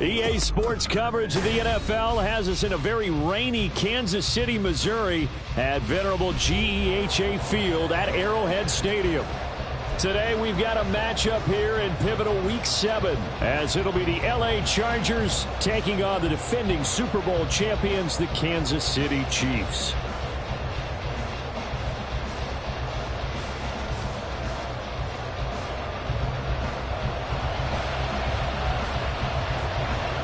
EA Sports coverage of the NFL has us in a very rainy Kansas City, Missouri at venerable GEHA Field at Arrowhead Stadium. Today we've got a matchup here in pivotal Week 7 as it'll be the LA Chargers taking on the defending Super Bowl champions, the Kansas City Chiefs.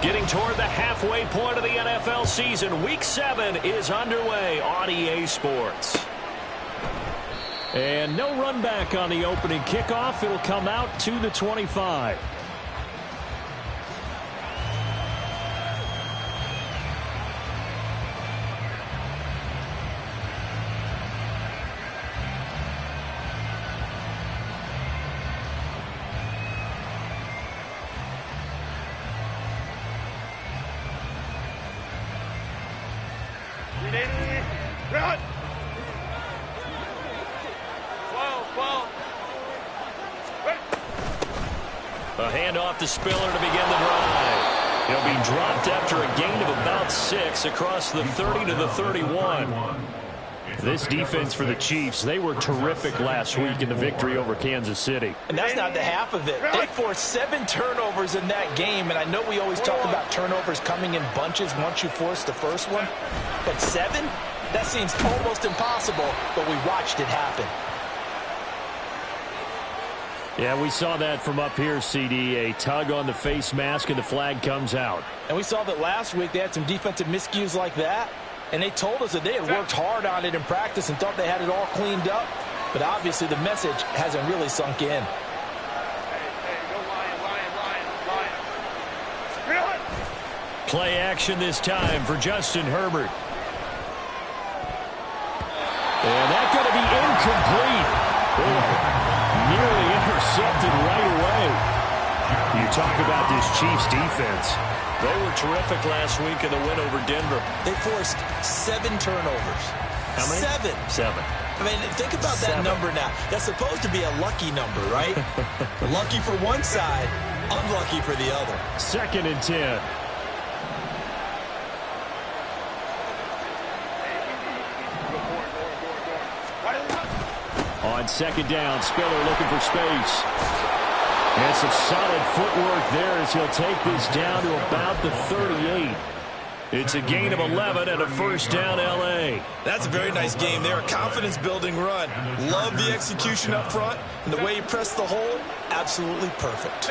Getting toward the halfway point of the NFL season, Week 7 is underway on EA Sports. And no run back on the opening kickoff. It'll come out to the 25. A handoff to Spiller to begin the drive. He'll be dropped after a gain of about 6 across the 30 to the 31. This defense for the Chiefs, they were terrific last week in the victory over Kansas City. And that's not the half of it. They forced 7 turnovers in that game, and I know we always talk about turnovers coming in bunches once you force the first one, but 7? That seems almost impossible, but we watched it happen. Yeah, we saw that from up here, CD. A tug on the face mask, and the flag comes out. And we saw that last week they had some defensive miscues like that, and they told us that they had worked hard on it in practice and thought they had it all cleaned up, but obviously the message hasn't really sunk in. Play action this time for Justin Herbert. And that's going to be incomplete. Nearly intercepted right away. You talk about this Chiefs defense. They were terrific last week in the win over Denver. They forced 7 turnovers. How many? 7. I mean, think about that number now. That's supposed to be a lucky number, right? Lucky for one side, unlucky for the other. 2nd and 10. On 2nd down, Spiller looking for space. And some solid footwork there as he'll take this down to about the 38. It's a gain of 11 and a first down, L.A. That's a very nice game there. A confidence-building run. Love the execution up front. And the way he pressed the hole, absolutely perfect.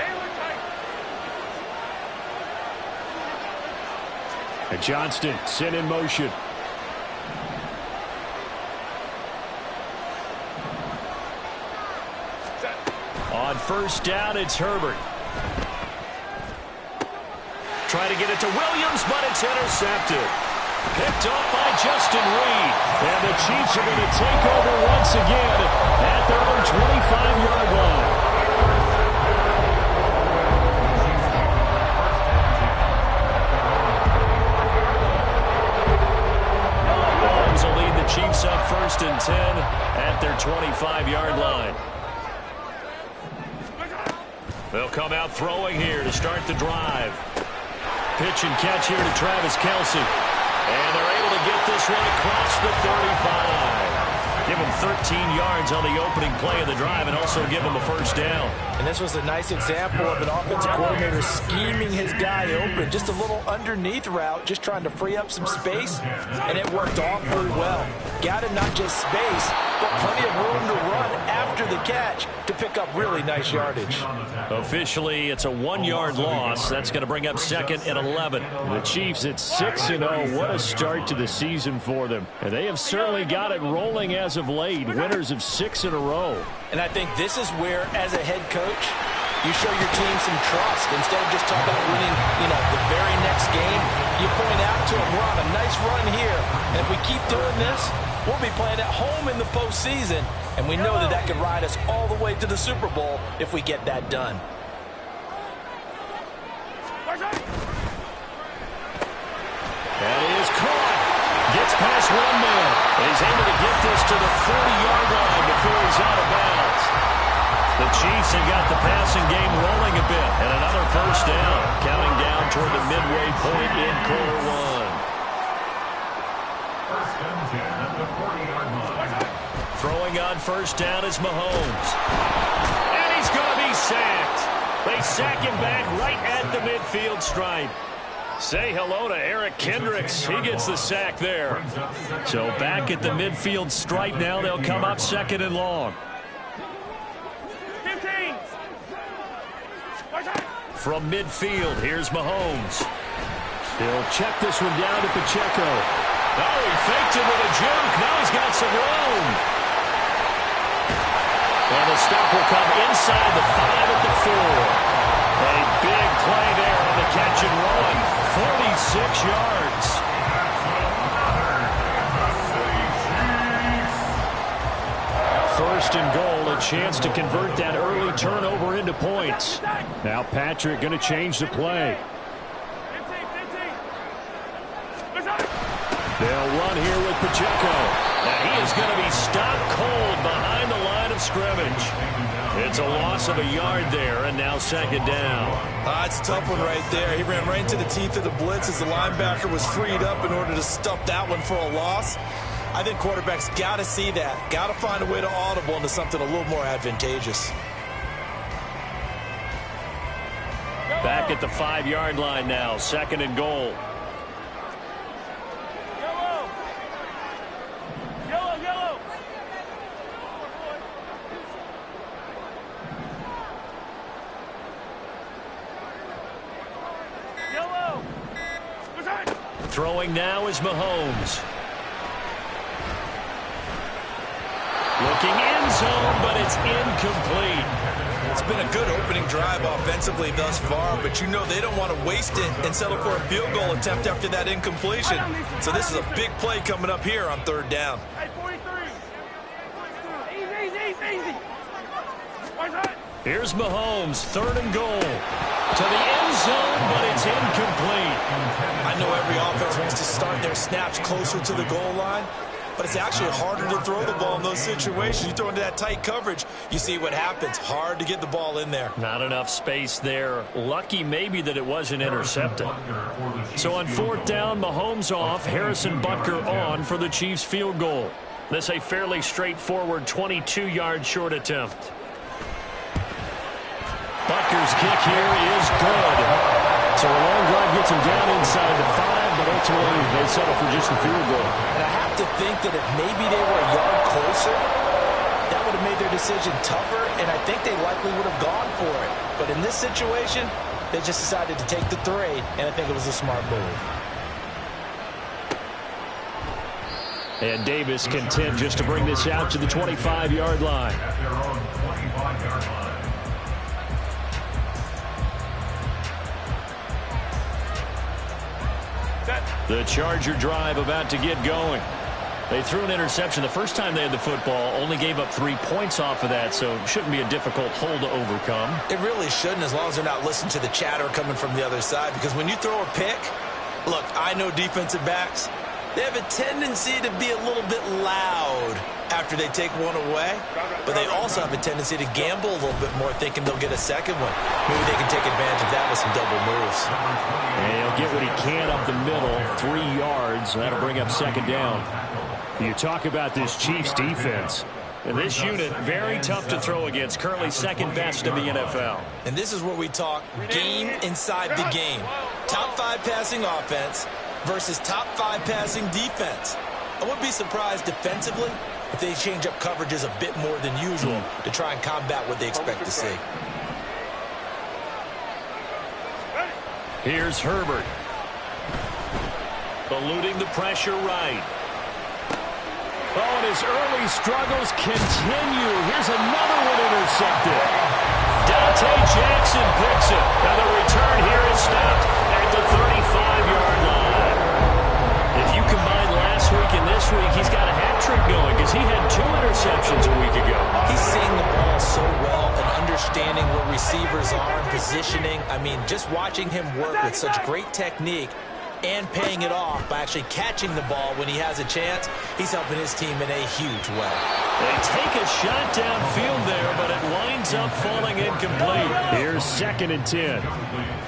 And Johnston sent in motion. On first down, it's Herbert. Try to get it to Williams, but it's intercepted. Picked off by Justin Reed. And the Chiefs are going to take over once again at their own 25-yard line. Mahomes will lead the Chiefs up 1st and 10 at their 25-yard line. They'll come out throwing here to start the drive. Pitch and catch here to Travis Kelce. And they're able to get this one across the 35. Give him 13 yards on the opening play of the drive and also give him a first down. And this was a nice example of an offensive coordinator scheming his guy open. Just a little underneath route, just trying to free up some space, and it worked awfully well. Got him not just space, but plenty of room to run after the catch to pick up really nice yardage. Officially, it's a 1-yard loss. That's going to bring up 2nd and 11. The Chiefs at 6-0. What a start to the season for them. And they have certainly got it rolling as of late. Winners of 6 in a row. And I think this is where, as a head coach, you show your team some trust. Instead of just talking about winning, the very next game, you point out to them, we're on a nice run here. And if we keep doing this, we'll be playing at home in the postseason. And we know that could ride us all the way to the Super Bowl if we get that done. That is caught. Gets past one man. And he's able to get this to the 40-yard line before he's out of bounds. The Chiefs have got the passing game rolling a bit. And another first down, counting down toward the midway point in quarter one. Throwing on first down is Mahomes. And he's going to be sacked. They sack him back right at the midfield stripe. Say hello to Eric Kendricks. He gets the sack there. So back at the midfield stripe now. They'll come up second and long. 15. From midfield, here's Mahomes. He'll check this one down to Pacheco. Oh, he faked it with a juke. Now he's got some room. And the stop will come inside the 5 at the 4. A big play there on the catch and run. 46 yards. First and goal, a chance to convert that early turnover into points. Now Patrick going to change the play. They'll run here with Pacheco. Now he is going to be stopped cold behind the line of scrimmage. It's a loss of a yard there, and now second down. It's a tough one right there. He ran right into the teeth of the blitz as the linebacker was freed up in order to stuff that one for a loss. I think quarterbacks got to see that. Got to find a way to audible into something a little more advantageous. Back at the 5-yard line now, second and goal. Throwing now is Mahomes. Looking end zone, but it's incomplete. It's been a good opening drive offensively thus far, but you know they don't want to waste it and settle for a field goal attempt after that incompletion. So this is a big play coming up here on third down. Hey, 43. Easy. Here's Mahomes, third and goal. To the end zone, but it's incomplete. I know every offense wants to start their snaps closer to the goal line, but it's actually harder to throw the ball in those situations. You throw into that tight coverage, you see what happens. Hard to get the ball in there. Not enough space there. Lucky maybe that it wasn't intercepted. So on fourth down, Mahomes off, Harrison Butker on for the Chiefs field goal. This a fairly straightforward 22-yard short attempt. Butker's kick here is good. So a long drive gets him down inside the 5, but ultimately they settle for just the field goal. And I have to think that if maybe they were a yard closer, that would have made their decision tougher, and I think they likely would have gone for it. But in this situation, they just decided to take the 3, and I think it was a smart move. And Davis content just to bring this out to the 25-yard line. The Charger drive about to get going. They threw an interception the first time they had the football, only gave up 3 points off of that, so it shouldn't be a difficult hole to overcome. It really shouldn't, as long as they're not listening to the chatter coming from the other side, because when you throw a pick, look, I know defensive backs, they have a tendency to be a little bit loud after they take one away, but they also have a tendency to gamble a little bit more, thinking they'll get a second one. Maybe they can take advantage of that with some double moves. And he'll get what he can up the middle, 3 yards. That'll bring up second down. You talk about this Chiefs defense. And this unit, very tough to throw against, currently second best in the NFL. And this is where we talk game inside the game. Top 5 passing offense versus top 5 passing defense. I wouldn't be surprised defensively if they change up coverages a bit more than usual to try and combat what they expect to see. Here's Herbert. Eluding the pressure right. Oh, and his early struggles continue. Here's another one intercepted. Dante Jackson picks it. And the return here is stopped at the 35-yard line. If you combine last week and this week, he's got a hat trick going because he had 2 interceptions a week ago. He's seeing the ball so well and understanding where receivers are and positioning. I mean, just watching him work with such great technique, and paying it off by actually catching the ball when he has a chance. He's helping his team in a huge way. They take a shot downfield there, but it winds up falling incomplete. Here's 2nd and 10.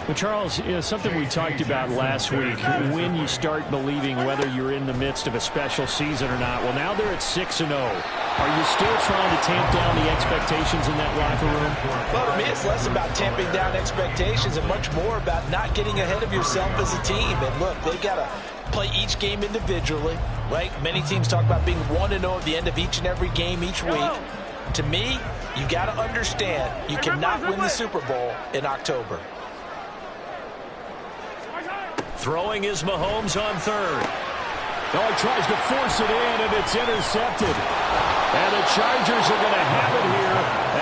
Well, Charles, something we talked about last week, when you start believing whether you're in the midst of a special season or not. Well, now they're at 6-0. Are you still trying to tamp down the expectations in that locker room? Well, to me, it's less about tamping down expectations and much more about not getting ahead of yourself as a team. And look, they've got to play each game individually, right? Many teams talk about being 1-0 at the end of each and every game each week. To me, you got to understand you cannot win the Super Bowl in October. Throwing is Mahomes on 3rd. Oh, he tries to force it in, and it's intercepted. And the Chargers are going to have it here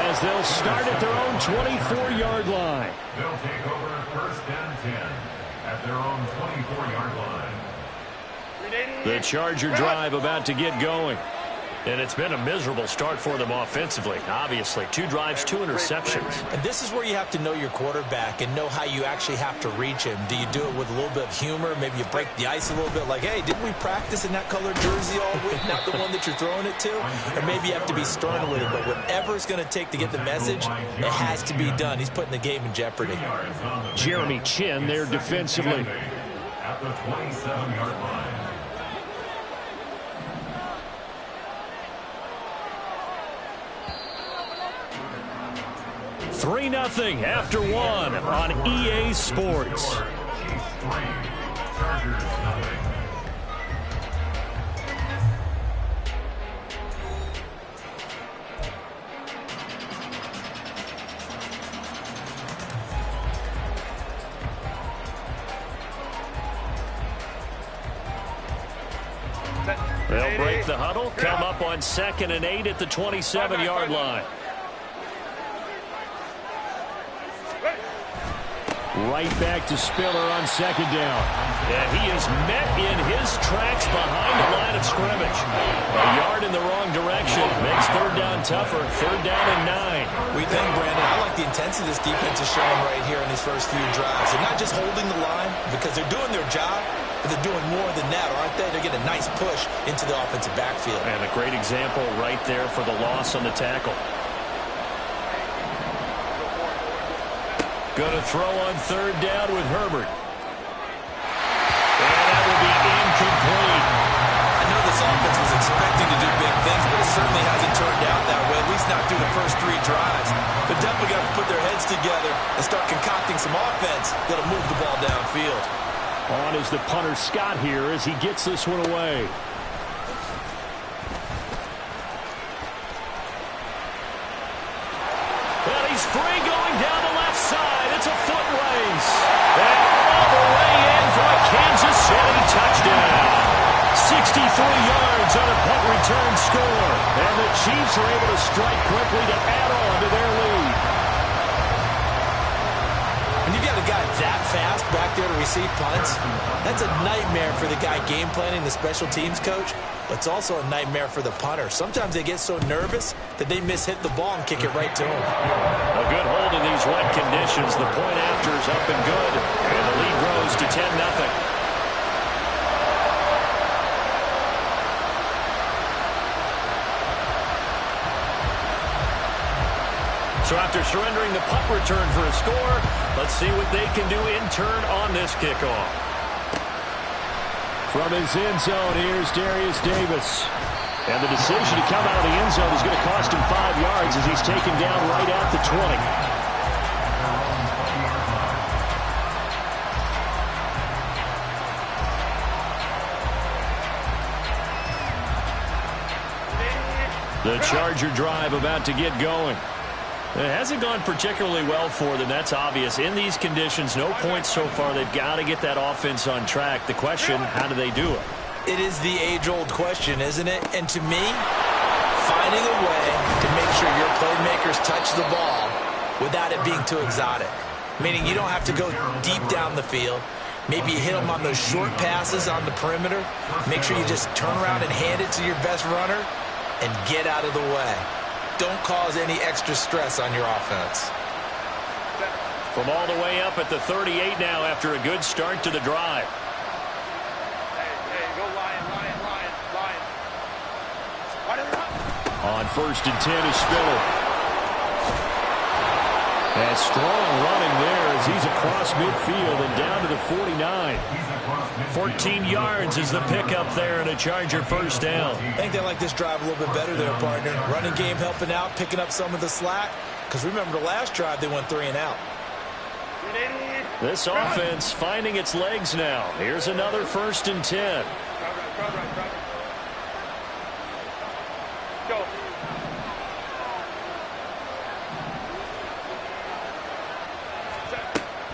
as they'll start at their own 24-yard line. They'll take over 1st and 10 at their own 24-yard line. The Charger drive about to get going. And it's been a miserable start for them offensively, obviously. 2 drives, 2 interceptions. And this is where you have to know your quarterback and know how you actually have to reach him. Do you do it with a little bit of humor? Maybe you break the ice a little bit like, hey, didn't we practice in that colored jersey all week, not the one that you're throwing it to? Or maybe you have to be stern with it. But whatever it's going to take to get the message, it has to be done. He's putting the game in jeopardy. Jeremy Chinn there defensively. At the 27-yard line. 3-0 after 1 on EA Sports. Chiefs 3, Chargers 0. They'll break the huddle, come up on 2nd and 8 at the 27-yard line. Right back to Spiller on 2nd down. And he is met in his tracks behind the line of scrimmage. A yard in the wrong direction. Makes 3rd down tougher. 3rd down and 9. We think, Brandon, I like the intensity this defense is showing right here in these first few drives. They're not just holding the line because they're doing their job, but they're doing more than that, aren't they? They're getting a nice push into the offensive backfield. And a great example right there for the loss on the tackle. Going to throw on 3rd down with Herbert. And that will be incomplete. I know this offense was expecting to do big things, but it certainly hasn't turned out that way, at least not through the first 3 drives. They're definitely got to put their heads together and start concocting some offense that'll move the ball downfield. On is the punter Scott here as he gets this one away. Well, he's free going down the left side. It's a foot race. And all the way in for a Kansas City touchdown. 63 yards on a punt return score. And the Chiefs are able to strike quickly to add on to their lead. When you got a guy that fast back there to receive punts, that's a nightmare for the guy game planning, the special teams coach, but it's also a nightmare for the punter. Sometimes they get so nervous that they mishit the ball and kick it right to him. A good hold in these wet conditions. The point after is up and good, and the lead grows to 10-0. So after surrendering the punt return for a score, let's see what they can do in turn on this kickoff. From his end zone, here's Darius Davis. And the decision to come out of the end zone is going to cost him 5 yards as he's taken down right at the 20. The Charger drive about to get going. It hasn't gone particularly well for them. That's obvious. In these conditions, no points so far. They've got to get that offense on track. The question, how do they do it? It is the age-old question, isn't it? And to me, finding a way to make sure your playmakers touch the ball without it being too exotic. Meaning you don't have to go deep down the field. Maybe you hit them on those short passes on the perimeter. Make sure you just turn around and hand it to your best runner and get out of the way. Don't cause any extra stress on your offense. From all the way up at the 38 now after a good start to the drive. On 1st and 10 is Spiller. And strong running there as he's across midfield and down to the 49. 14 yards is the pickup there and a Charger first down. I think they like this drive a little bit better there, partner. Running game helping out, picking up some of the slack. Because remember the last drive they went 3 and out. This offense finding its legs now. Here's another 1st and 10. Go.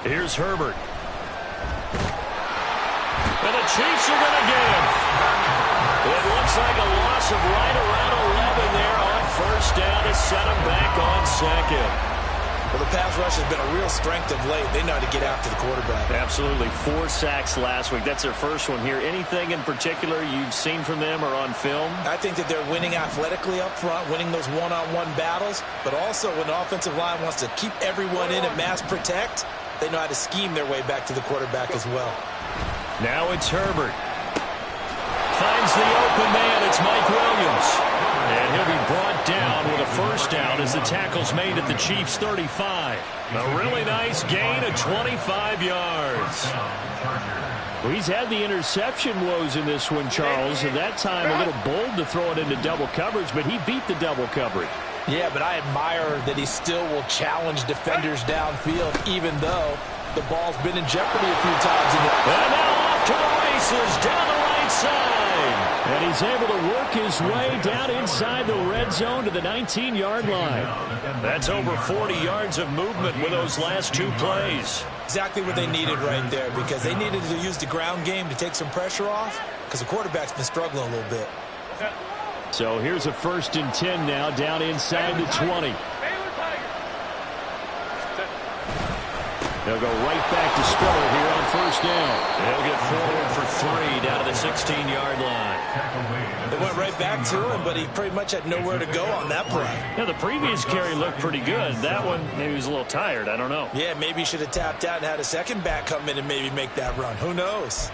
Here's Herbert. And the Chiefs are going to get him. It looks like a loss of right around 11 there on 1st down to set him back on 2nd. Well, the pass rush has been a real strength of late. They know how to get after the quarterback. Absolutely. 4 sacks last week. That's their first one here. Anything in particular you've seen from them or on film? I think that they're winning athletically up front, winning those one-on-one battles, but also when the offensive line wants to keep everyone in and mass protect, they know how to scheme their way back to the quarterback as well. Now it's Herbert. Finds the open man. It's Mike Williams. And he'll be brought down with a 1st down as the tackle's made at the Chiefs' 35. A really nice gain of 25 yards. Well, he's had the interception woes in this one, Charles. At that time, a little bold to throw it into double coverage, but he beat the double coverage. Yeah, but I admire that he still will challenge defenders downfield, even though the ball's been in jeopardy a few times. And now off to the races down the right side. And he's able to work his way down inside the red zone to the 19-yard line. That's over 40 yards of movement with those last 2 plays. Exactly what they needed right there, because they needed to use the ground game to take some pressure off, because the quarterback's been struggling a little bit. So here's a 1st and 10 now down inside the 20. They'll go right back to Spiller here on 1st down. He'll get forward for 3 down to the 16-yard line. They went right back to him, but he pretty much had nowhere to go on that play. Yeah, the previous carry looked pretty good. That one, maybe he was a little tired. I don't know. Yeah, maybe he should have tapped out and had a second back come in and maybe make that run. Who knows?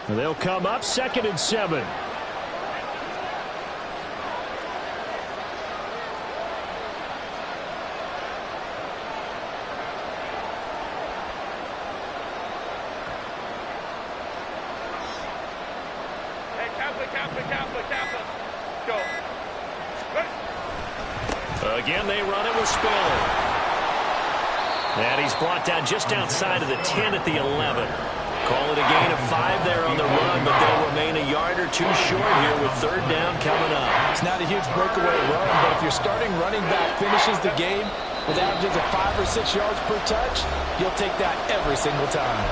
They'll come up 2nd and 7. Go. Again, they run it with Spiller. And he's brought down just outside of the 10 at the 11. Call it a gain of 5 there on the run, but they'll remain a yard or 2 short here with 3rd down coming up. It's not a huge breakaway run, but if your starting running back finishes the game with averages of 5 or 6 yards per touch, you'll take that every single time.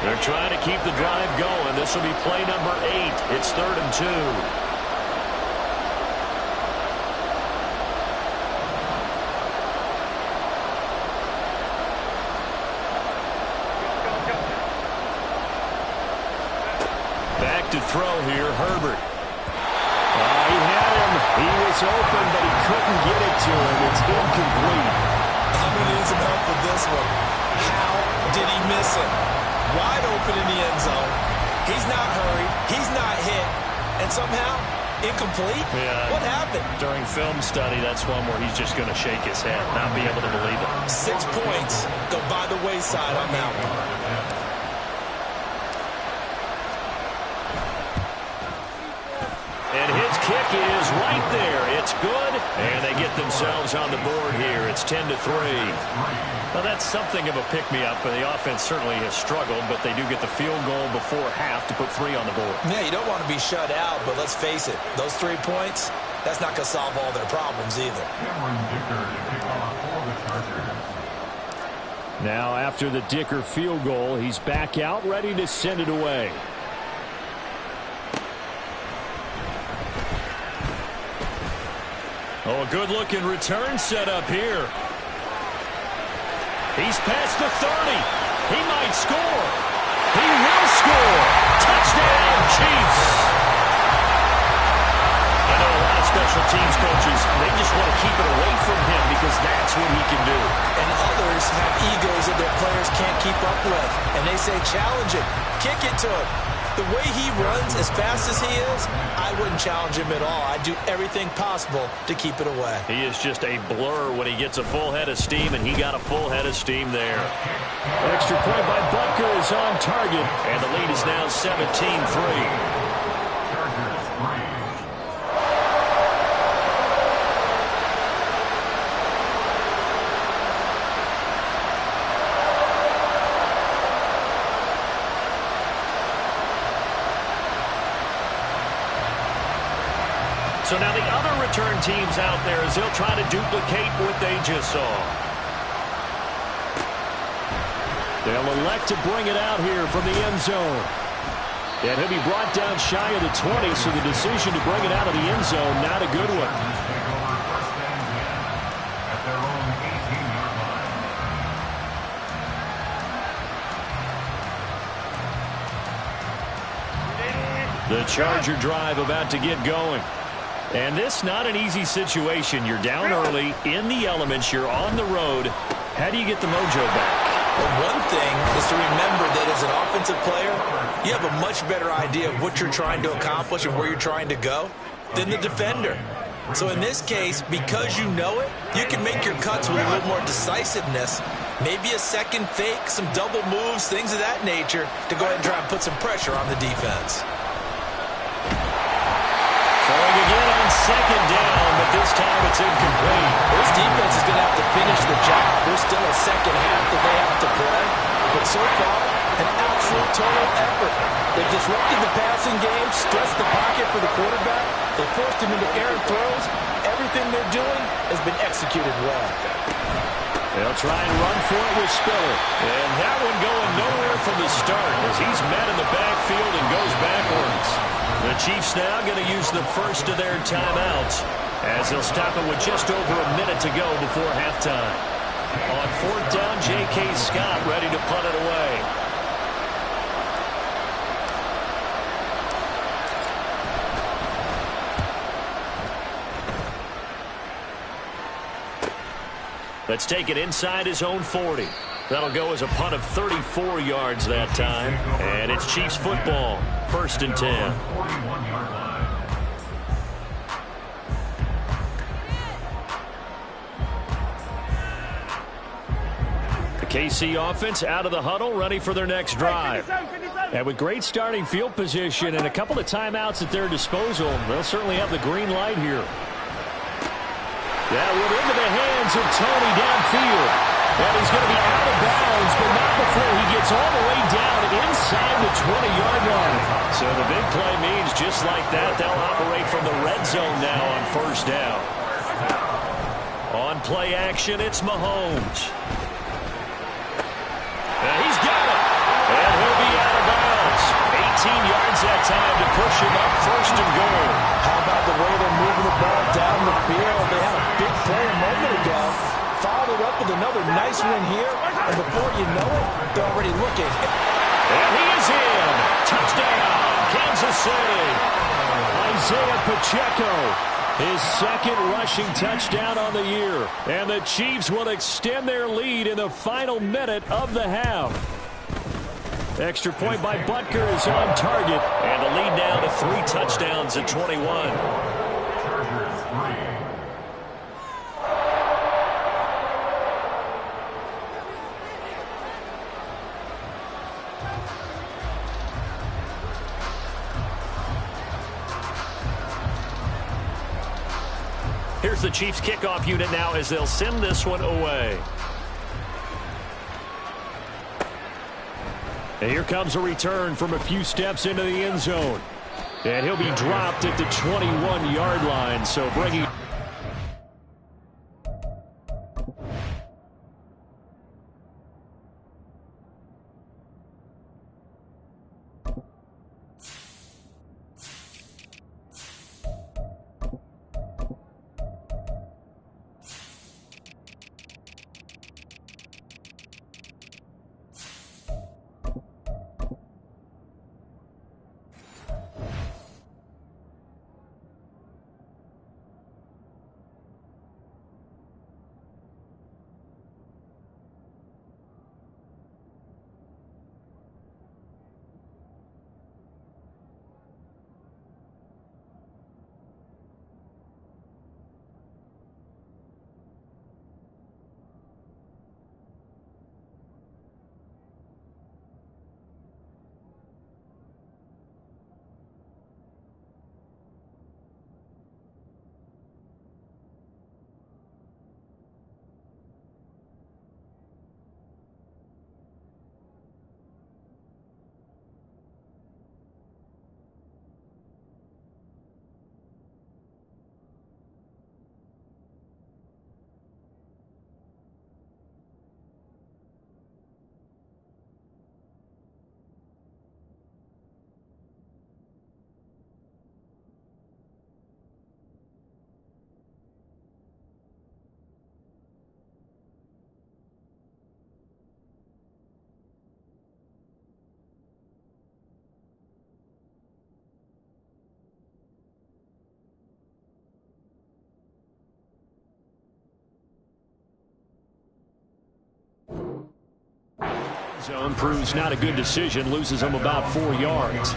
They're trying to keep the drive going. This will be play number 8. It's 3rd and 2. Back to throw here, Herbert. He had him. He was open, but he couldn't get it to him. It's incomplete. I'm going to need some help with this one. How did he miss him? Wide open in the end zone. He's not hurried. He's not hit. And somehow, incomplete? Yeah. What happened? During film study, that's one where he's just going to shake his head, not be able to believe it. 6 points go by the wayside on that one. And his kick is right there. It's good, and they get themselves on the board here. It's 10-3. Well, that's something of a pick-me-up. The offense certainly has struggled, but they do get the field goal before half to put 3 on the board. Yeah, you don't want to be shut out, but let's face it, those 3 points, that's not going to solve all their problems either. Now, after the Dicker field goal, he's back out, ready to send it away. Oh, a good-looking return set up here. He's past the 30. He might score. He will score. Touchdown, Chiefs. I know a lot of special teams coaches, they just want to keep it away from him because that's what he can do. And others have egos that their players can't keep up with. And they say, challenge it. Kick it to him. The way he runs as fast as he is, I wouldn't challenge him at all. I'd do everything possible to keep it away. He is just a blur when he gets a full head of steam, and he got a full head of steam there. Extra point by Butker is on target, and the lead is now 17-3. So now the other return teams out there as they'll try to duplicate what they just saw. They'll elect to bring it out here from the end zone. And he'll be brought down shy of the 20, so the decision to bring it out of the end zone, not a good one. The Charger drive about to get going. And this not an easy situation. You're down early, in the elements, you're on the road. How do you get the mojo back? Well, one thing is to remember that as an offensive player, you have a much better idea of what you're trying to accomplish and where you're trying to go than the defender. So in this case, because you know it, you can make your cuts with a little more decisiveness, maybe a second fake, some double moves, things of that nature, to go ahead and try and put some pressure on the defense. Throwing again on second down, but this time it's incomplete. This defense is going to have to finish the job. There's still a second half that they have to play. But so far, an absolute total effort. They've disrupted the passing game, stressed the pocket for the quarterback. They forced him into errant throws. Everything they're doing has been executed well. They'll try and run for it with Spiller. And that one going nowhere from the start as he's met in the backfield and goes backwards. The Chiefs now going to use the first of their timeouts as they'll stop it with just over a minute to go before halftime. On fourth down, J.K. Scott ready to punt it away. Let's take it inside his own 40. That'll go as a punt of 34 yards that time. And it's Chiefs football. First and 10. The KC offense out of the huddle, ready for their next drive. And with great starting field position and a couple of timeouts at their disposal, they'll certainly have the green light here. That went into the hands of Tony downfield. And he's going to be out of bounds, but not before he gets all the way down and inside the 20-yard line. So the big play means just like that, they'll operate from the red zone now on first down. On play action, it's Mahomes. And he's got it. And he'll be out of bounds. 18 yards that time to push him up first and goal. How about the way they're moving the ball down the field? They had a big play a moment ago. Followed it up with another nice one here. And before you know it, they're already looking. And he is in. Touchdown, Kansas City. Isaiah Pacheco, his second rushing touchdown on the year. And the Chiefs will extend their lead in the final minute of the half. Extra point by Butker is on target. And the lead now to 3 touchdowns at 21. Chargers 3. Here's the Chiefs kickoff unit now as they'll send this one away. And here comes a return from a few steps into the end zone. And he'll be dropped at the 21-yard line, so bringing... Zone proves not a good decision, loses him about 4 yards.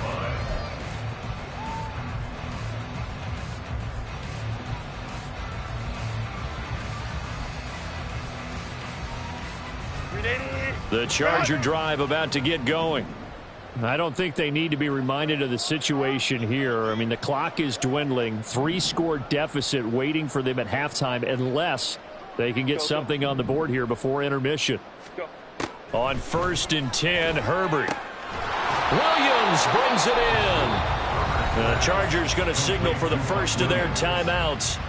The Charger drive about to get going. I don't think they need to be reminded of the situation here. I mean, the clock is dwindling. 3-score deficit waiting for them at halftime unless they can get something on the board here before intermission. On 1st and 10, Herbert. Williams brings it in. The Chargers going to signal for the first of their timeouts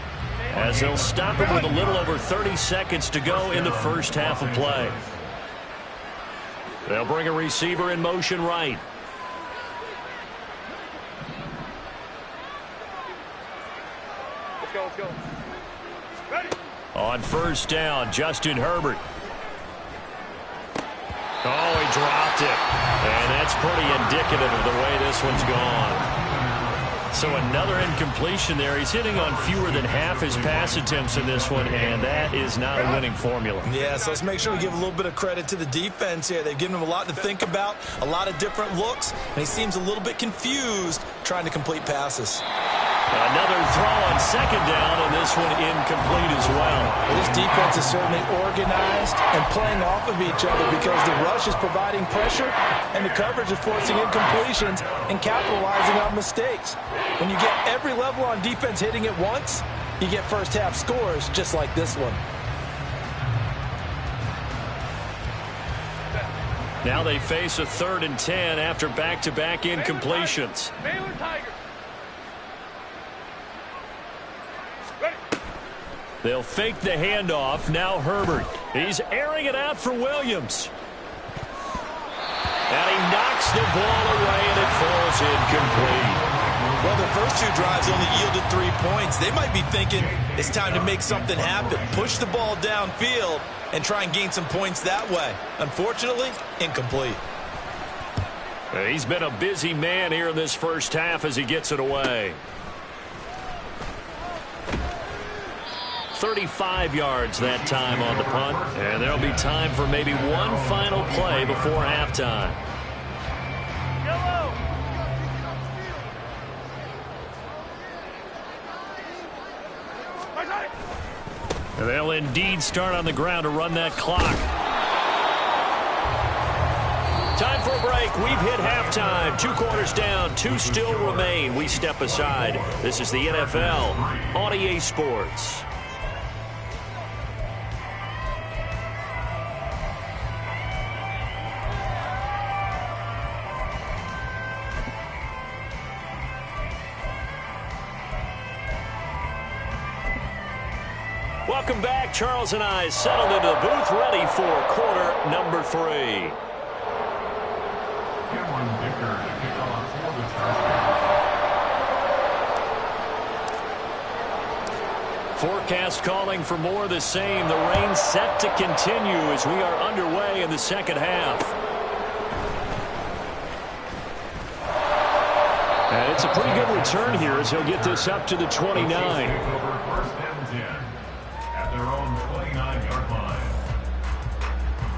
as they'll stop it with a little over 30 seconds to go in the first half of play. They'll bring a receiver in motion right. Let's go. Ready? On 1st down, Justin Herbert. Oh, he dropped it. And that's pretty indicative of the way this one's gone. So another incompletion there. He's hitting on fewer than half his pass attempts in this one, and that is not a winning formula. Yeah, so let's make sure we give a little bit of credit to the defense here. They've given him a lot to think about, a lot of different looks, and he seems a little bit confused trying to complete passes. Another throw on 2nd down, and this one incomplete as well. This defense is certainly organized and playing off of each other because the rush is providing pressure and the coverage is forcing incompletions and capitalizing on mistakes. When you get every level on defense hitting at once, you get first half scores just like this one. Now they face a 3rd and 10 after back-to-back incompletions. Baylor Tigers. They'll fake the handoff. Now Herbert. He's airing it out for Williams. And he knocks the ball away, and it falls incomplete. Well, their first 2 drives only yielded 3 points. They might be thinking it's time to make something happen. Push the ball downfield and try and gain some points that way. Unfortunately, incomplete. He's been a busy man here in this first half as he gets it away. 35 yards that time on the punt. And there'll be time for maybe one final play before halftime. And they'll indeed start on the ground to run that clock. Time for a break. We've hit halftime. 2 quarters down. 2 still remain. We step aside. This is the NFL on EA Sports. Welcome back. Charles and I settled into the booth, ready for quarter number 3. Cameron Dicker to kick off for the Chargers. Forecast calling for more of the same. The rain set to continue as we are underway in the second half. And it's a pretty good return here as he'll get this up to the 29. Over 1st and 10 at their own 29-yard line.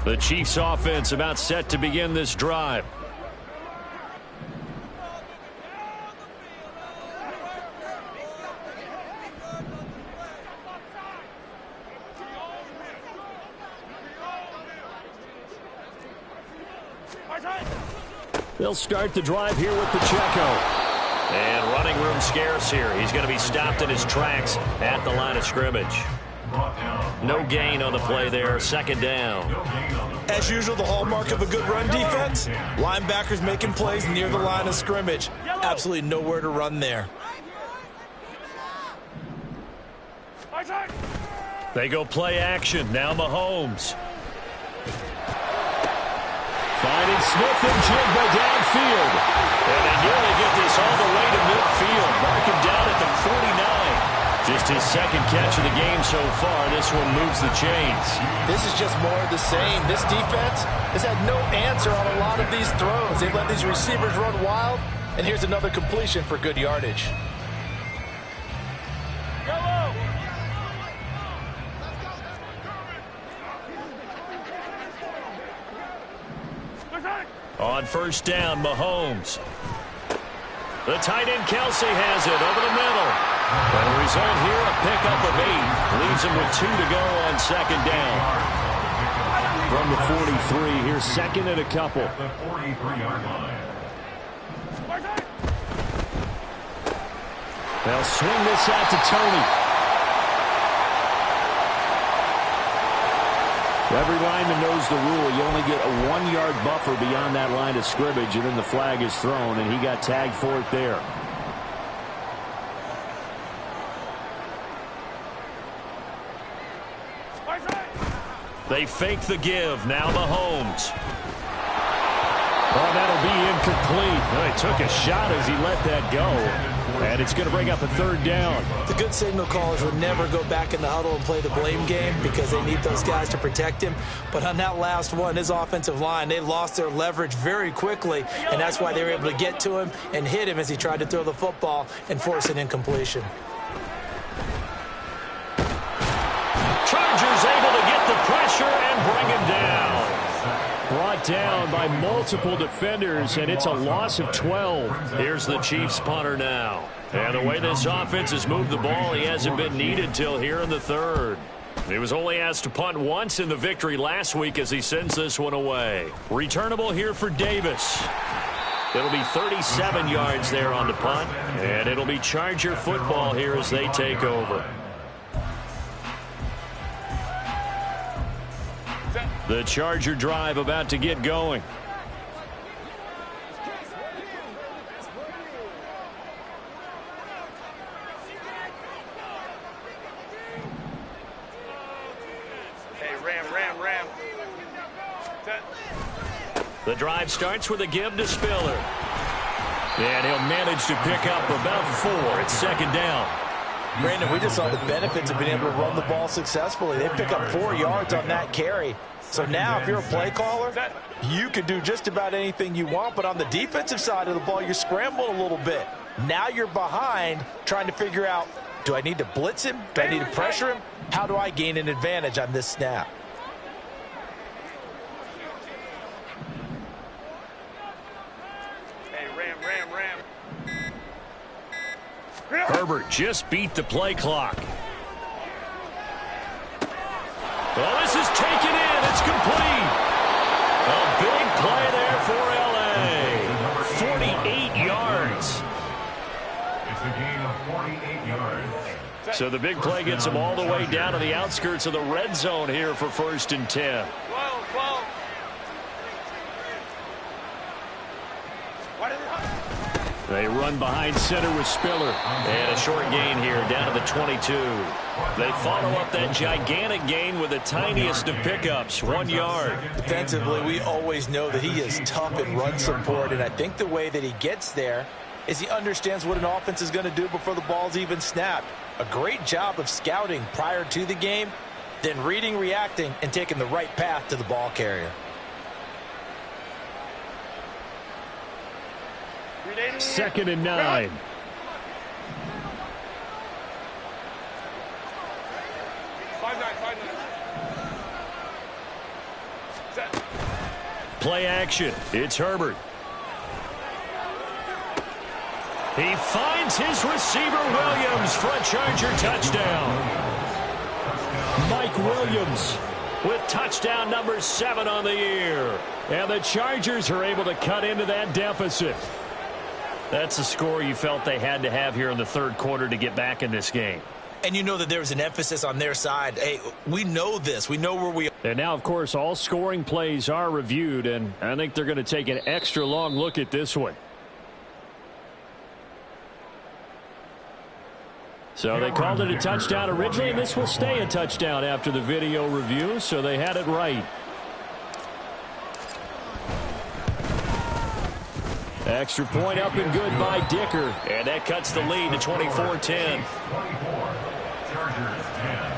The Chiefs offense about set to begin this drive. They'll start the drive here with Pacheco. And running room scarce here. He's going to be stopped in his tracks at the line of scrimmage. No gain on the play there. 2nd down. As usual, the hallmark of a good run defense, linebackers making plays near the line of scrimmage. Absolutely nowhere to run there. They go play action. Now Mahomes. Finding Smith and Jigba downfield. And they nearly get this all the way to midfield. Mark him down at the 49. Just his 2nd catch of the game so far. This one moves the chains. This is just more of the same. This defense has had no answer on a lot of these throws. They've let these receivers run wild. And here's another completion for good yardage. On first down, Mahomes. The tight end Kelsey has it over the middle. And the result here, a pickup of 8. Leaves him with 2 to go on second down. From the 43, here's second and a couple. The 43-yard line. They'll swing this out to Tony. Every lineman knows the rule. You only get a 1-yard buffer beyond that line of scrimmage, and then the flag is thrown, and he got tagged for it there. They fake the give. Now Mahomes. Oh, that'll be incomplete. Oh, he took a shot as he let that go. And it's going to bring up a third down. The good signal callers would never go back in the huddle and play the blame game because they need those guys to protect him. But on that last one, his offensive line, they lost their leverage very quickly, and that's why they were able to get to him and hit him as he tried to throw the football and force an incompletion. Chargers able to get the pressure and bring him down. Brought down by multiple defenders, and it's a loss of 12. Here's the Chiefs punter now. And the way this offense has moved the ball, he hasn't been needed till here in the third. He was only asked to punt once in the victory last week as he sends this one away. Returnable here for Davis. It'll be 37 yards there on the punt, and it'll be Charger football here as they take over. The Charger drive about to get going. Hey, Ram. The drive starts with a give to Spiller. And he'll manage to pick up about 4. It's second down. Brandon, we just saw the benefits of being able to run the ball successfully. They pick up 4 yards on that carry. So now if you're a play caller, you can do just about anything you want. But on the defensive side of the ball, you're scrambling a little bit. Now you're behind trying to figure out, do I need to blitz him? Do I need to pressure him? How do I gain an advantage on this snap? Hey, Ram. Herbert just beat the play clock. Well, this is taken in. It's complete. A big play there for L.A. 48 yards. It's a gain of 48 yards. So the big play gets him all the way down to the outskirts of the red zone here for first and 10. 12. They run behind center with Spiller. And a short gain here down to the 22. They follow up that gigantic gain with the tiniest of pickups, 1 yard. Defensively, we always know that he is tough in run support, and I think the way that he gets there is he understands what an offense is going to do before the ball's even snapped. A great job of scouting prior to the game, then reading, reacting, and taking the right path to the ball carrier. Second and 9. Play action. It's Herbert. He finds his receiver Williams for a Charger touchdown. Mike Williams with touchdown number 7 on the year. And the Chargers are able to cut into that deficit. That's the score you felt they had to have here in the third quarter to get back in this game. And you know that there was an emphasis on their side. Hey, we know this. We know where we are. And now, of course, all scoring plays are reviewed, and I think they're going to take an extra long look at this one. So they called it a touchdown originally, and this will stay a touchdown after the video review, so they had it right. Extra point up and good by Dicker. And that cuts the lead to 24-10. 24. Chargers 10.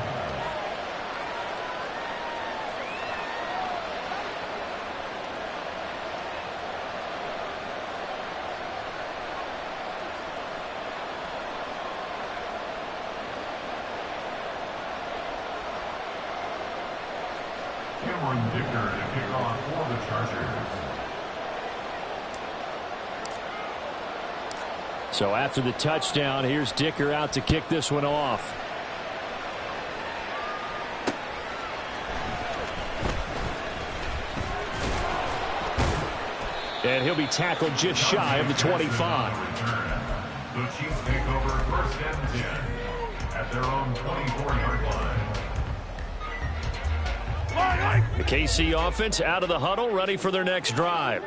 Cameron Dicker to kick off for the Chargers. So after the touchdown, here's Dicker out to kick this one off. And he'll be tackled just shy of the 25. The Chiefs take over 1st and 10 at their own 24-yard line. The KC offense out of the huddle, ready for their next drive.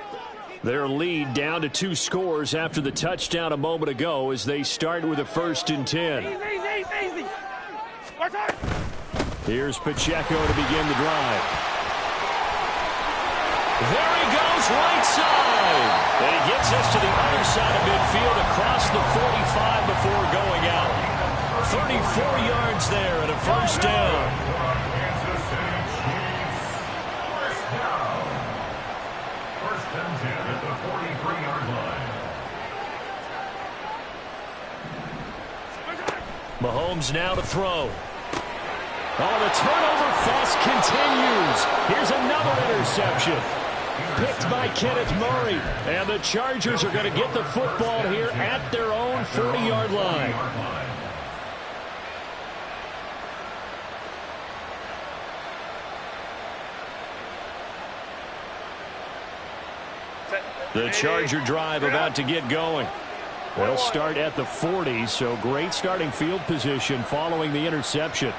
Their lead down to 2 scores after the touchdown a moment ago as they start with a 1st and 10. Easy. Here's Pacheco to begin the drive. There he goes, right side. And he gets us to the other side of midfield across the 45 before going out. 34 yards there and a 1st down. Kansas City Chiefs. 1st down. 1st and 10 at the 43-yard line. Mahomes now to throw. Oh, the turnover fest continues. Here's another interception. Picked by Kenneth Murray. And the Chargers are going to get the football here at their own 40-yard line. The Charger drive about to get going. They'll start at the 40, so great starting field position following the interception.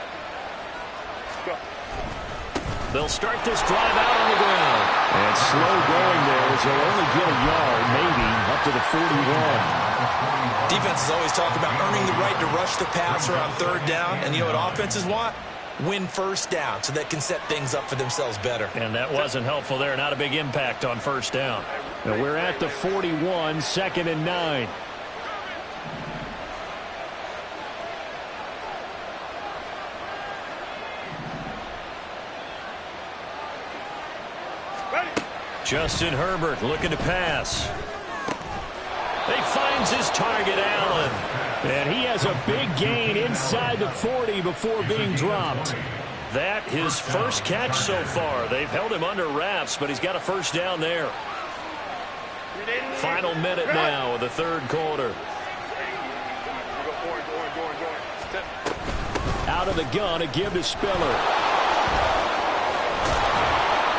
They'll start this drive out on the ground. And slow going there as they'll only get a yard, maybe, up to the 41. Defenses always talk about earning the right to rush the passer on 3rd down. And you know what offenses want? Win 1st down so they can set things up for themselves better. And that wasn't helpful there. Not a big impact on 1st down. Now we're at the 41, 2nd and 9. Justin Herbert looking to pass. He finds his target, Allen. And he has a big gain inside the 40 before being dropped. That his 1st catch so far. They've held him under wraps, but he's got a 1st down there. Final minute now of the 3rd quarter. Out of the gun, a give to Spiller.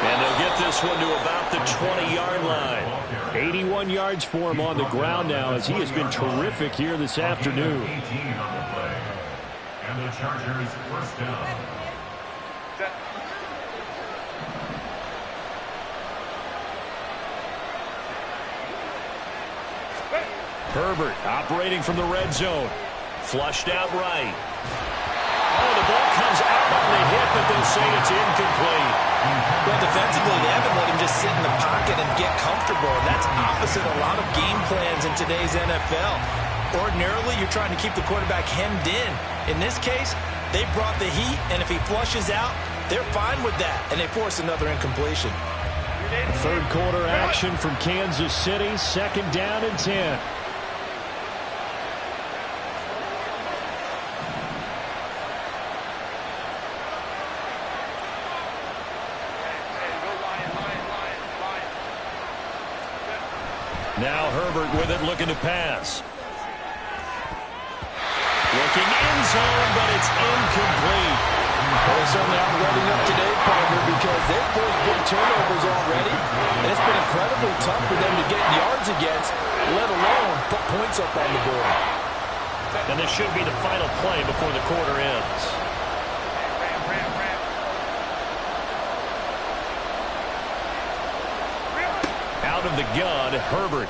And they'll get this one to about the 20-yard line. 81 yards for him on the ground now as he has been terrific here this afternoon. 18 on the play. And the Chargers 1st down. Herbert operating from the red zone. Flushed out right. Oh, the ball comes out on the hit, but they'll say it's incomplete. Well, defensively, they haven't let him just sit in the pocket and get comfortable. And that's opposite a lot of game plans in today's NFL. Ordinarily, you're trying to keep the quarterback hemmed in. In this case, they brought the heat, and if he flushes out, they're fine with that, and they force another incompletion. 3rd quarter action from Kansas City, 2nd down and 10. Now Herbert with it, looking to pass. Looking end zone, but it's incomplete. They're certainly out revving up today, partner, because they've forced big turnovers already. And it's been incredibly tough for them to get yards against, let alone put points up on the board. And this should be the final play before the quarter ends. Out of the gun, Herbert.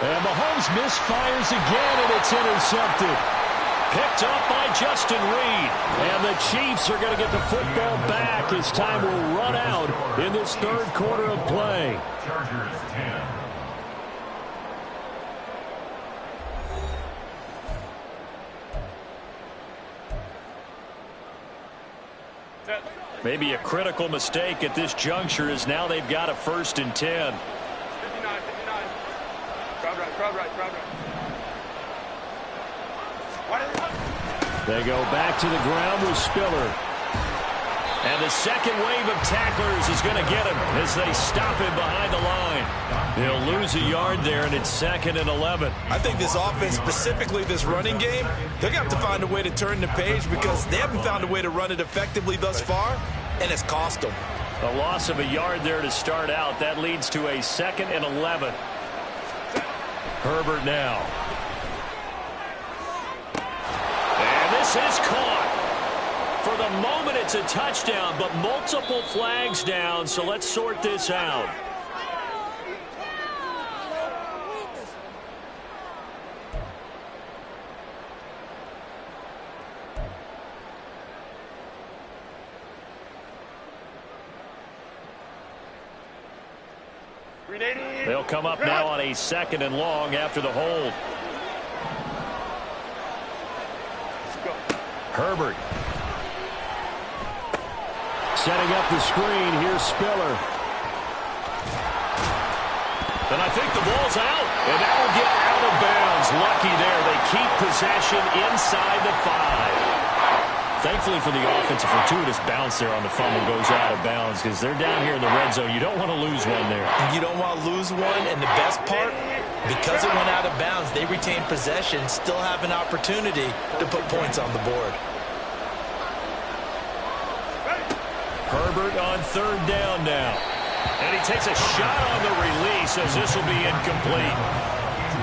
And Mahomes misfires again, and it's intercepted. Picked up by Justin Reed. And the Chiefs are going to get the football back as time will run out in this 3rd quarter of play. Chargers 10. Maybe a critical mistake at this juncture is now they've got a 1st and 10. 59. Crowd right. They go back to the ground with Spiller. And the second wave of tacklers is going to get him as they stop him behind the line. He'll lose a yard there, and it's 2nd and 11. I think this offense, specifically this running game, they're going to have to find a way to turn the page because they haven't found a way to run it effectively thus far, and it's cost them. A loss of a yard there to start out. That leads to a 2nd and 11. Herbert now. And this is caught. For the moment, it's a touchdown, but multiple flags down, so let's sort this out. They'll come up now on a 2nd and long after the hold. Herbert. Setting up the screen. Here's Spiller. And I think the ball's out. And that will get out of bounds. Lucky there. They keep possession inside the 5. Thankfully for the offense, a fortuitous bounce there on the fumble goes out of bounds because they're down here in the red zone. You don't want to lose one there. You don't want to lose one, and the best part, because it went out of bounds, they retain possession, still have an opportunity to put points on the board. Herbert on 3rd down now. And he takes a shot on the release as this will be incomplete.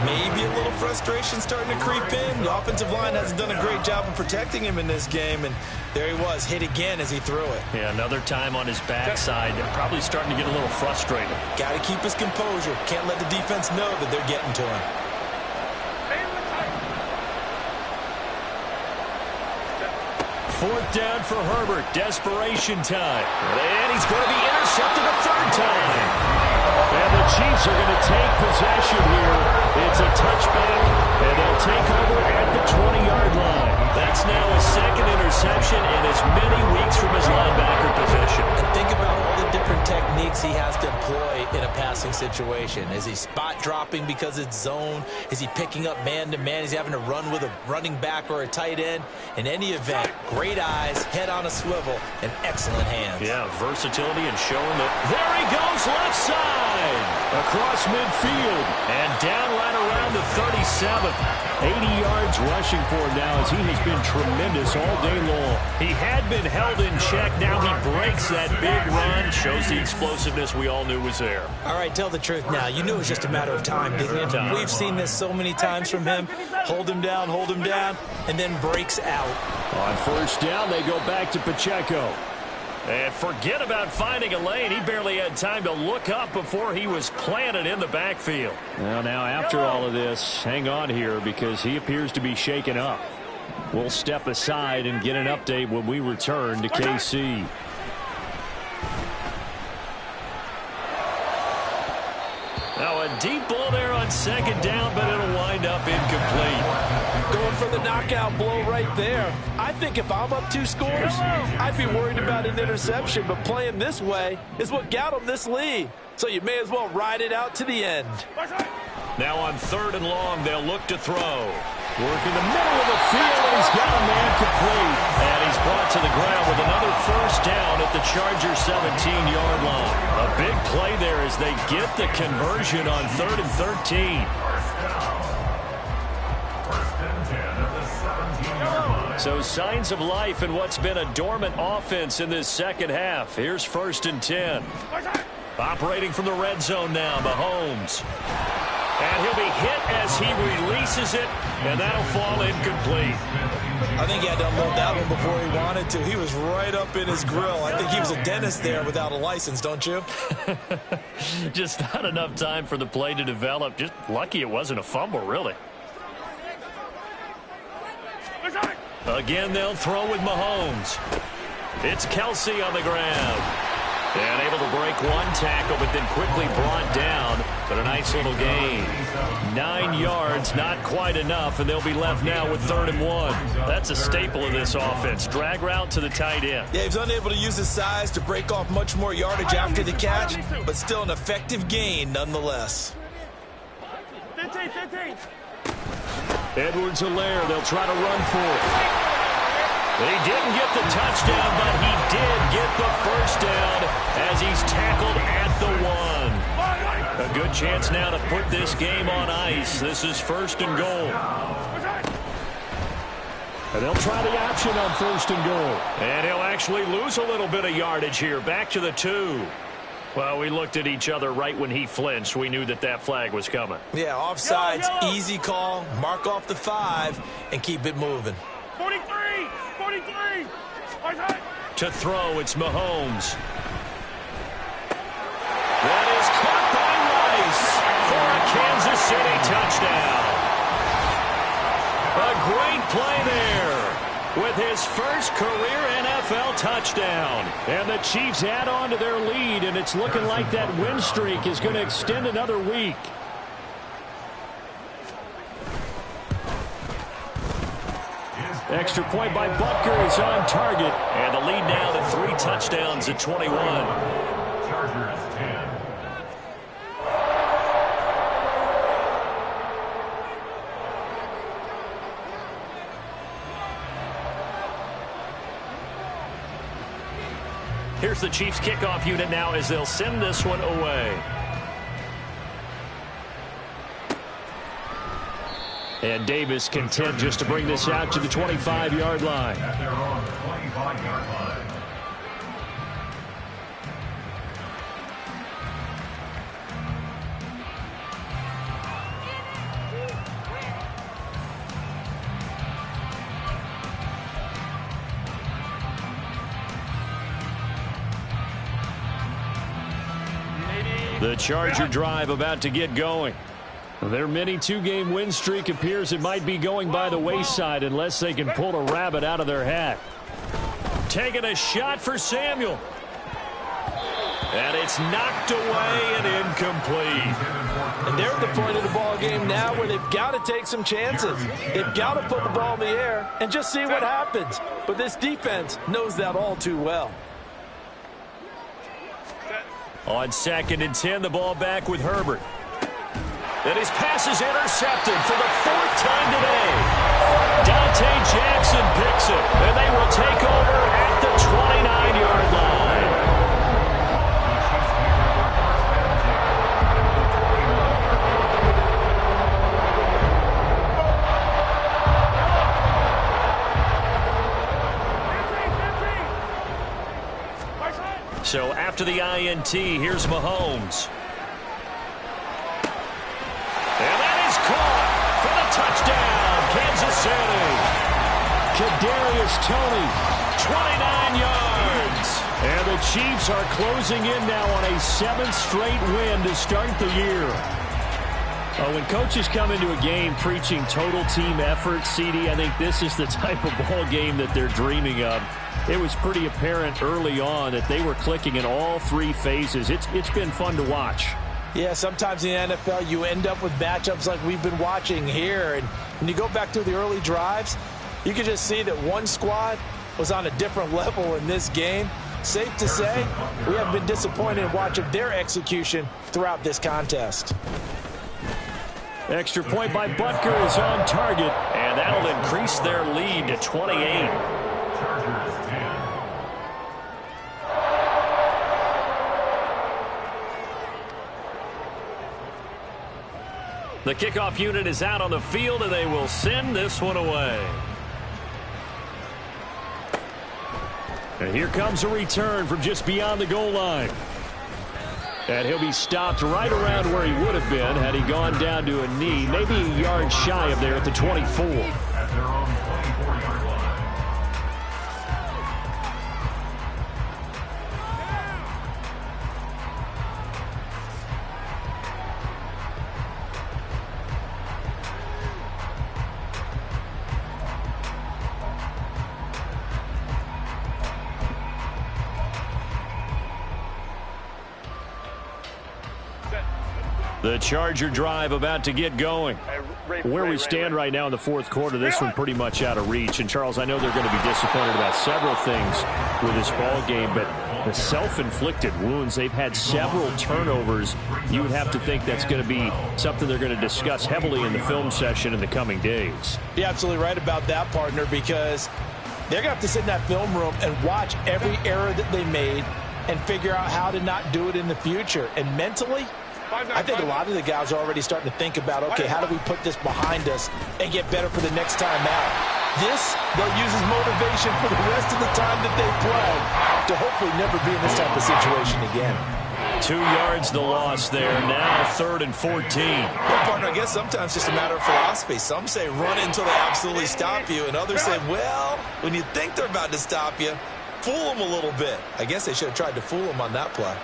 Maybe a little frustration starting to creep in. The offensive line hasn't done a great job of protecting him in this game, and there he was, hit again as he threw it. Yeah, another time on his backside. Probably starting to get a little frustrated. Got to keep his composure. Can't let the defense know that they're getting to him. 4th down for Herbert. Desperation time. And he's going to be intercepted a 3rd time. And the Chiefs are going to take possession here. It's a touchback, and they'll take over at the 20-yard line. That's now his 2nd interception in as many weeks from his linebacker position. And think about all the different techniques he has to employ in a passing situation. Is he spot dropping because it's zone? Is he picking up man-to-man? Is he having to run with a running back or a tight end? In any event, great eyes, head on a swivel, and excellent hands. Yeah, versatility and showing that. There he goes, left side. Across midfield and down right around the 37. 80 yards rushing for him now as he has been tremendous all day long. He had been held in check. Now he breaks that big run. Shows the explosiveness we all knew was there. All right, tell the truth now. You knew it was just a matter of time, didn't you? We've seen this so many times from him. Hold him down, and then breaks out. On 1st down, they go back to Pacheco. And forget about finding a lane. He barely had time to look up before he was planted in the backfield. Well, now after all of this, hang on here because he appears to be shaken up. We'll step aside and get an update when we return to KC. Now a deep ball there on 2nd down, but it'll wind up incomplete. Going for the knockout blow right there. I think if I'm up 2 scores, I'd be worried about an interception, but playing this way is what got him this lead. So you may as well ride it out to the end. Now on 3rd and long, they'll look to throw. Work in the middle of the field, and he's got a man complete. And he's brought to the ground with another 1st down at the Chargers 17-yard line. A big play there as they get the conversion on 3rd and 13. So signs of life in what's been a dormant offense in this 2nd half. Here's 1st and 10. Operating from the red zone now, Mahomes. And he'll be hit as he releases it, and that'll fall incomplete. I think he had to unload that one before he wanted to. He was right up in his grill. I think he was a dentist there without a license, don't you? Just not enough time for the play to develop. Just lucky it wasn't a fumble, really. Again, they'll throw with Mahomes. It's Kelsey on the ground. And able to break one tackle, but then quickly brought down. But a nice little gain. 9 yards, not quite enough, and they'll be left now with 3rd and 1. That's a staple of this offense. Drag route to the tight end. Yeah, he's unable to use his size to break off much more yardage after the catch, but still an effective gain nonetheless. 15. Edwards-Helaire, they'll try to run for it. He didn't get the touchdown, but he did get the first down as he's tackled at the 1. A good chance now to put this game on ice. This is 1st and goal. And they'll try the option on 1st and goal. And he'll actually lose a little bit of yardage here. Back to the 2. Well, we looked at each other right when he flinched. We knew that that flag was coming. Yeah, offsides, easy call. Mark off the 5 and keep it moving. 43! 43! To throw, it's Mahomes. That is caught by Rice for a Kansas City touchdown. A great play there with his first career NFL touchdown. And the Chiefs add on to their lead, and it's looking like that win streak is going to extend another week. Extra point by Butker is on target. And the lead now to 3 touchdowns at 21. Chargers 10. Here's the Chiefs kickoff unit now as they'll send this one away. And Davis content just to bring this out to the 25-yard line. At their own 25-yard line. The Charger drive about to get going. Their mini 2-game win streak appears it might be going by the wayside unless they can pull a rabbit out of their hat. Taking a shot for Samuel. And it's knocked away and incomplete. And they're at the point of the ball game now where they've got to take some chances. They've got to put the ball in the air and just see what happens. But this defense knows that all too well. On 2nd and 10, the ball back with Herbert. And his pass is intercepted for the 4th time today. Dante Jackson picks it, and they will take over at the 29-yard line. So after the INT, here's Mahomes. And that is caught for the touchdown, Kansas City. Kadarius Toney, 29 yards. And the Chiefs are closing in now on a 7th straight win to start the year. When coaches come into a game preaching total team effort, CD, I think this is the type of ball game that they're dreaming of. It was pretty apparent early on that they were clicking in all 3 phases. It's been fun to watch. Yeah, sometimes in the NFL you end up with matchups like we've been watching here. And when you go back to the early drives, you can just see that one squad was on a different level in this game. Safe to say, we have been disappointed in watching their execution throughout this contest. Extra point by Butker is on target, and that'll increase their lead to 28. Chargers 10. The kickoff unit is out on the field, and they will send this one away. And here comes a return from just beyond the goal line. And he'll be stopped right around where he would have been had he gone down to a knee, maybe a yard shy of there at the 24. At their own 24-yard line. The Charger drive about to get going. Where we stand right now in the 4th quarter, this one pretty much out of reach. And, Charles, I know they're going to be disappointed about several things with this ball game, but the self-inflicted wounds, they've had several turnovers. You would have to think that's going to be something they're going to discuss heavily in the film session in the coming days. You're absolutely right about that, partner, because They're going to have to sit in that film room and watch every error that they made and figure out how to not do it in the future. And mentally, I think a lot of the guys are already starting to think about, okay, how do we put this behind us and get better for the next time out? This, they'll use as motivation for the rest of the time that they play to hopefully never be in this type of situation again. 2 yards the loss there. Now 3rd and 14. Well, partner, I guess sometimes it's just a matter of philosophy. Some say run until they absolutely stop you, and others say, well, when you think they're about to stop you, fool them a little bit. I guess they should have tried to fool them on that play.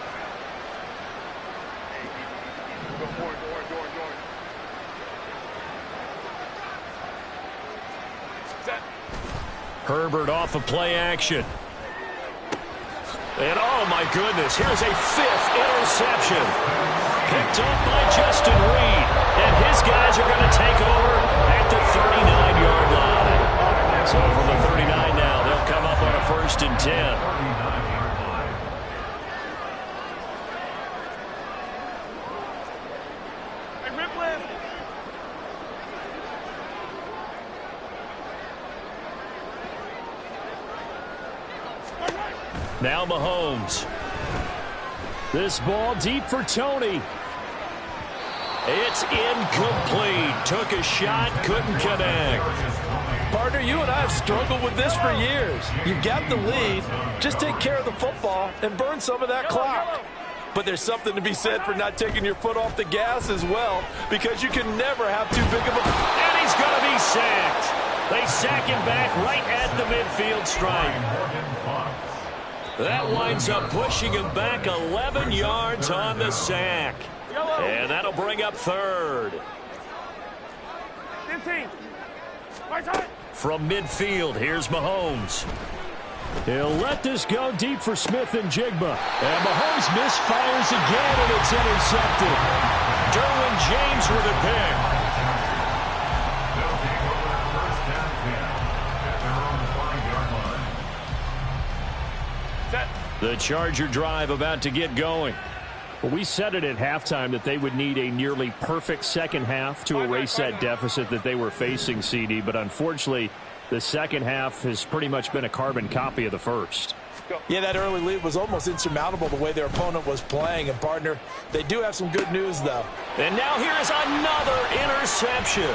Herbert off of play action. And oh my goodness, here's a 5th interception. Picked up by Justin Reed. And his guys are going to take over at the 39-yard line. So from the 39 now, they'll come up on a 1st and 10. Now Mahomes. This ball deep for Tony. It's incomplete. Took a shot, couldn't connect. Partner, you and I have struggled with this for years. You've got the lead. Just take care of the football and burn some of that clock. But there's something to be said for not taking your foot off the gas as well, because you can never have too big of a... And he's going to be sacked. They sack him back right at the midfield stripe. That winds up pushing him back 11 yards on the sack. And that'll bring up 3rd. 15. From midfield, here's Mahomes. He'll let this go deep for Smith and Jigba. And Mahomes misfires again, and it's intercepted. Derwin James with a pick. They'll take over 1st and 10 at their own 5-yard line. The Charger drive about to get going. Well, we said it at halftime that they would need a nearly perfect second half to erase that deficit that they were facing, CD. But unfortunately, the second half has pretty much been a carbon copy of the first. Yeah, that early lead was almost insurmountable the way their opponent was playing. And, partner, they do have some good news, though. And now here is another interception.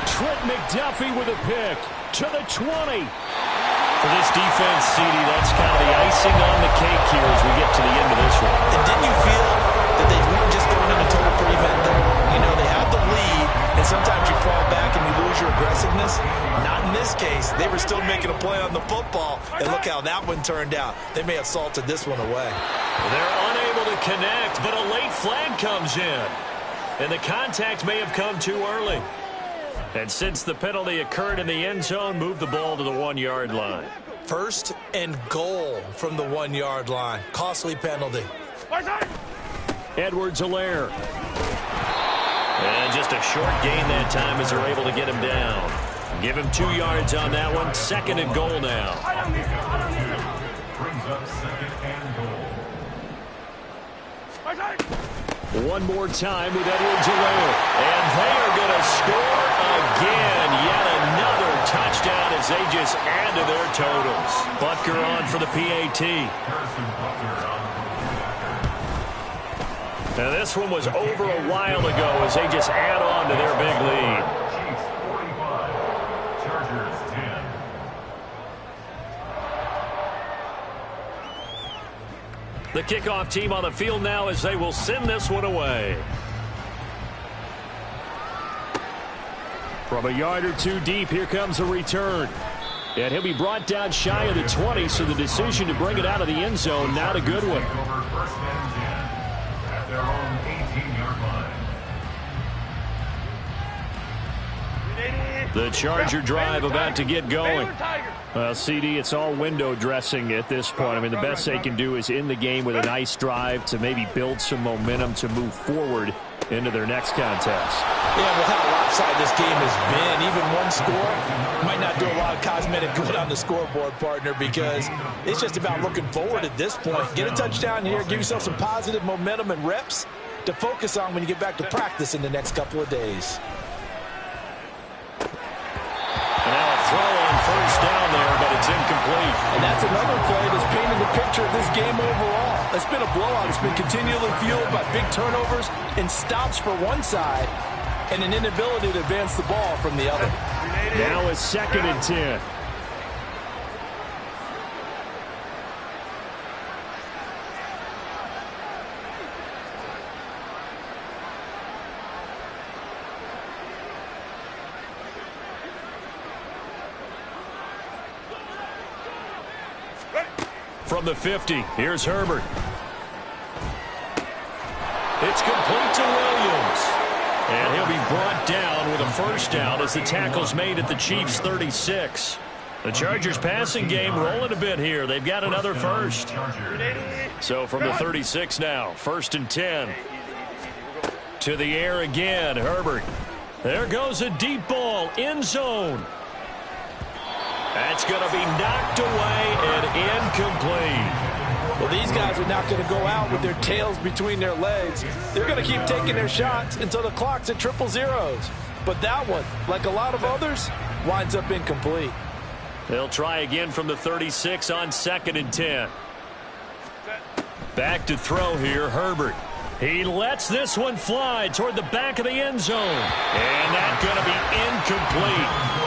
Trent McDuffie with a pick to the 20. For this defense, CD, that's kind of the icing on the cake here as we get to the end of this one. And didn't you feel that they weren't just going into total prevent there? You know, they had the lead, and sometimes you fall back and you lose your aggressiveness. Not in this case. They were still making a play on the football, and look how that one turned out. They may have salted this one away. They're unable to connect, but a late flag comes in. And the contact may have come too early. And since the penalty occurred in the end zone, move the ball to the 1-yard line. 1st and goal from the 1-yard line. Costly penalty. Edwards-Helaire. And just a short gain that time as they're able to get him down. Give him 2 yards on that one. 2nd and goal now. Brings up 2nd and goal. One more time with Edwards-Helaire. And they are going to score again. Yet another touchdown as they just add to their totals. Butker on for the PAT. Now this one was over a while ago as they just add on to their big lead. Chiefs 45, Chargers 10. The kickoff team on the field now as they will send this one away. From a yard or two deep, here comes a return. And he'll be brought down shy of the 20, so the decision to bring it out of the end zone, not a good one. Over 1st and 10 at their own 18-yard line. The Charger drive about to get going. Well, CD, it's all window dressing at this point. I mean, the best they can do is in the game with a nice drive to maybe build some momentum to move forward into their next contest. Yeah, with how lopsided this game has been, even one score might not do a lot of cosmetic good on the scoreboard, partner, because it's just about looking forward at this point. Get a touchdown here, give yourself some positive momentum and reps to focus on when you get back to practice in the next couple of days. And now a throw on 1st down there, but it's incomplete. And that's another play that's painted the picture of this game overall. It's been a blowout. It's been continually fueled by big turnovers and stops for one side and an inability to advance the ball from the other. Now a 2nd and 10. From the 50, here's Herbert. It's complete to Williams. And he'll be brought down with a first down as the tackle's made at the Chiefs' 36. The Chargers passing game rolling a bit here. They've got another first. So from the 36 now, 1st and 10. To the air again, Herbert. There goes a deep ball, end zone. That's going to be knocked away and incomplete. Well, these guys are not going to go out with their tails between their legs. They're going to keep taking their shots until the clock's at 000. But that one, like a lot of others, winds up incomplete. They'll try again from the 36 on 2nd and 10. Back to throw here, Herbert. He lets this one fly toward the back of the end zone. And that's going to be incomplete.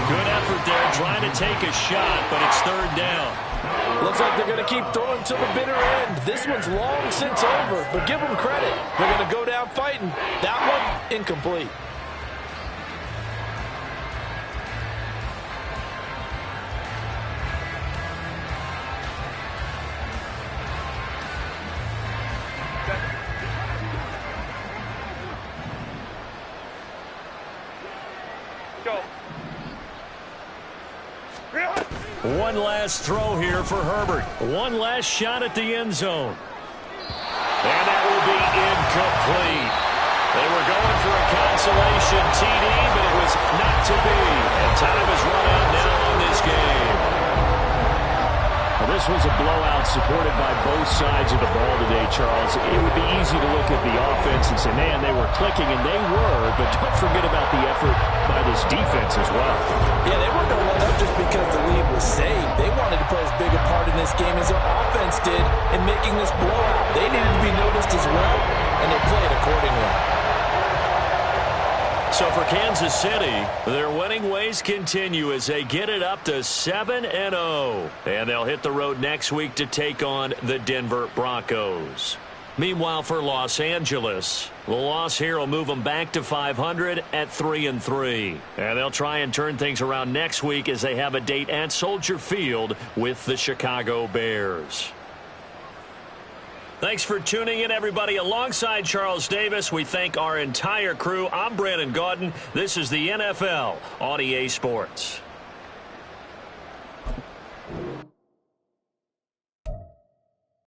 Good effort there trying to take a shot, but it's 3rd down. Looks like they're going to keep throwing till the bitter end. This one's long since over, but give them credit. They're going to go down fighting. That one, incomplete. One last throw here for Herbert. One last shot at the end zone. And that will be incomplete. They were going for a consolation TD, but it was not to be. And time has run out now on this game. Well, this was a blowout supported by both sides of the ball today, Charles. It would be easy to look at the offense and say, man, they were clicking, and they were, but don't forget about the effort by this defense as well. Yeah, they weren't going to let up just because the lead was saved. They wanted to play as big a part in this game as their offense did in making this blowout. They needed to be noticed as well, and they played accordingly. So for Kansas City, their winning ways continue as they get it up to 7-0. And they'll hit the road next week to take on the Denver Broncos. Meanwhile, for Los Angeles, the loss here will move them back to 500 at 3-3. And they'll try and turn things around next week as they have a date at Soldier Field with the Chicago Bears. Thanks for tuning in, everybody. Alongside Charles Davis, we thank our entire crew. I'm Brandon Gaudin. This is the NFL on EA Sports.